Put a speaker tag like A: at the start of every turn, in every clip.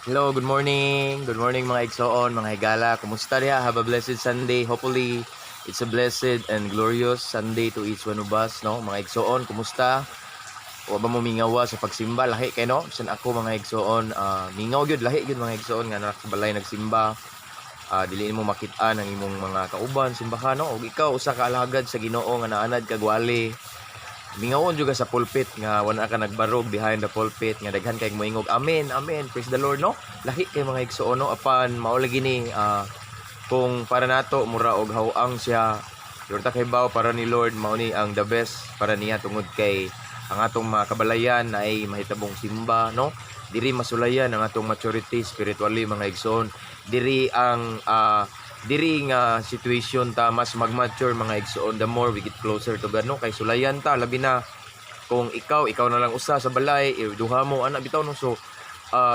A: Hello, good morning. Good morning mga igsoon, mga higala. Kumusta diha? Have a blessed Sunday. Hopefully, it's a blessed and glorious Sunday to each one of us, no? Mga igsoon, kumusta? O ba mo mingawa sa pagsimba? Lahi kay no? Bisan ako mga igsoon, mingaw gyud lahi gyud mga igsoon nga nakabalay nagsimba. Dili mo makit-an ang imong mga kauban simbahan, no? Og ikaw usa ka alagad sa Ginoo nga naanad kag wali. Mingawon juga sa pulpit nga wala ka nagbarog behind the pulpit nga daghan kay moingog amen amen praise the Lord, no lahi kay mga igsoon, no apan mao lagi ni kung para nato mura og hawang siya yorta kay baw para ni Lord mao ni ang the best para niya tungod kay ang atong mga kabalayan na ay mahitabong simba, no diri masulayan ang atong maturity spiritually mga igsoon, diri ang diri nga situation ta mas mag-mature mga igsoon, the more we get closer to God, no kay sulayan ta labi na kung ikaw na lang usa sa balay, duha mo anak bitaw, no so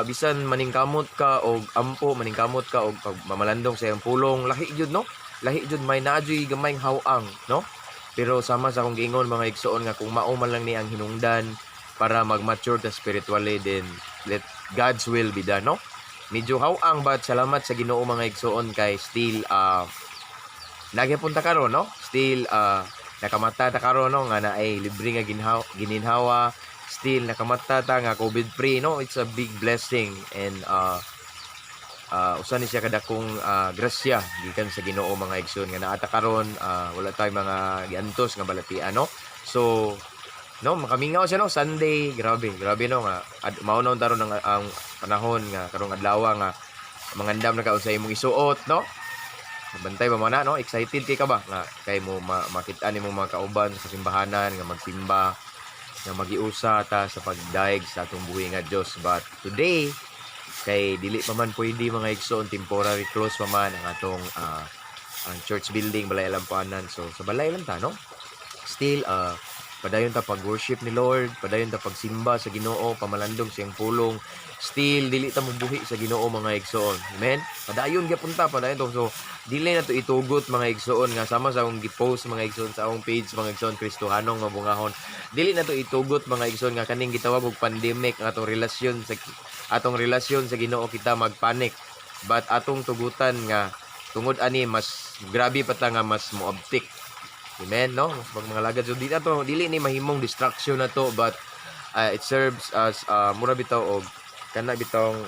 A: bisan maningkamot ka og ampo, maningkamot ka og pagmamalandong sa iyang pulong, lahi jud, no lahi jud may naadyoy gamay hawang, no pero sama sa akong giingon mga igsoon nga kung mao man lang ni ang hinungdan para mag-mature ta spiritually, then let God's will be done, no medyo hawang but salamat sa Ginoo mga igsoon kay still nagipunta karon, no still nakamata ta karon, no nga na ay libre nga gininhawa, still nakamata ta nga COVID free, no it's a big blessing and usa ni siya kadakong grasya gikan sa Ginoo mga igsoon nga naata karon, wala tay mga giantos nga balatian, no so no makamingaw siya, no Sunday, grabe no nga maunaw taron ang panahon nga karong adlaw nga mangandam na ka sa imong isuot, no bantay ba mana, no excited kay ka ba nga kay mo makita nimo mga kauban sa simbahanan nga magsimba nga magiusa ta sa pagdaig sa atong buhi nga Dios, but today kay dili pa man pwede mga igsoon, temporary close pa man ang atong ang church building balay lampanan, so sa balay lang ta, no still padayon ta pag-worship ni Lord, padayon ta pagsimba sa Ginoo, pamalandong siyang pulong, still dili ta mabuhi sa Ginoo mga igsoon, amen padayon gyapon ta, padayon to, so dili na to itugot mga igsoon nga sama sa akong gi-post mga igsoon sa akong page mga igsoon Kristohanong mabungahon, dili na to itugot mga igsoon nga kaning gitawag og pandemic ang atong relasyon sa Ginoo kita magpanik, but atong tugutan nga tungod ani mas grabe pa ta nga mas moabtik, amen, no pag mga lagad, so dili ni mahimong distraction na to, but it serves as mura bitaw og kana bitawng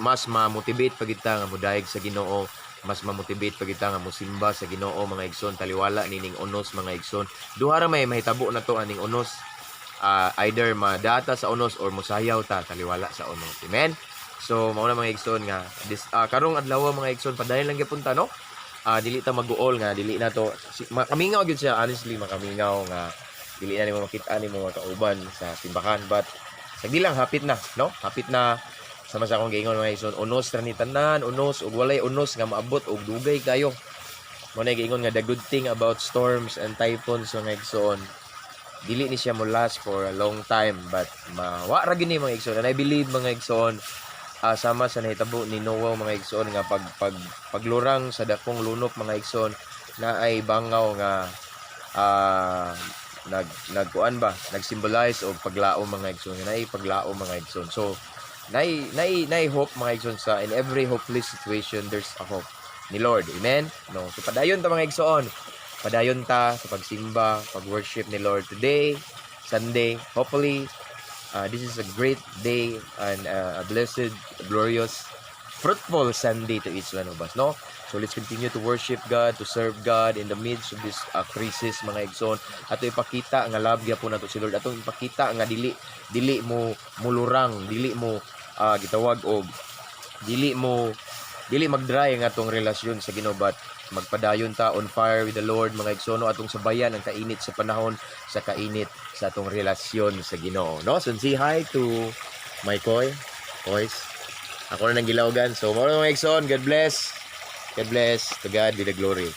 A: mas ma-motivate pag kita nga modaig sa Ginoo, mas ma-motivate pag kita nga mosimba sa Ginoo mga igsoon, taliwala nining unos mga igsoon, duha ra may mahitabo na to aning unos, either madata sa unos or mosayaw ta taliwala sa unos, amen. So mao na mga igsoon nga karong adlaw mga igsoon padayon lang gyapon ta, no dili ta mag-uol nga dili na to makamingaw gyud siya, honestly makamingaw nga dili na nimo makita nimo mga kauban sa simbahan, but sagdi lang hapit na, no hapit na sama sa akong giingon mga igsoon, unos ra ni tanan, unos ug walay unos nga maabot og dugay kayo, mo na giingon nga the good thing about storms and typhoons mga igsoon, dili ni siya mo last for a long time, but mawa ra gyud ni mga igsoon, and I believe mga igsoon sama sa nahitabo ni Noah mga igsoon nga paglurang sa dakong lunok mga igsoon na ay bangaw nga nagkuan ba nag-symbolize og paglaom mga igsoon, na ay paglaom mga igsoon, so nay hope mga igsoon, sa in every hopeless situation there's a hope ni Lord, amen, no so padayon ta mga igsoon, padayon ta sa pagsimba, pag-worship ni Lord today Sunday, hopefully this is a great day and a blessed, glorious, fruitful Sunday to each one of us, no? So let's continue to worship God, to serve God in the midst of this crisis mga igsoon. Ato ipakita nga love gyapon nato si Lord. Ato ipakita nga dili mo mulurang, dili mo gitawag og dili magdry ang atong relasyon sa Ginoo, but magpadayon ta on fire with the Lord mga igsoon, no? Atong sabayan ang kainit sa panahon, sa kainit sa atong relasyon sa Ginoo, no? So say hi to my boys. Ako na nang gilawgan. So mga igsoon, God bless. To God be the glory.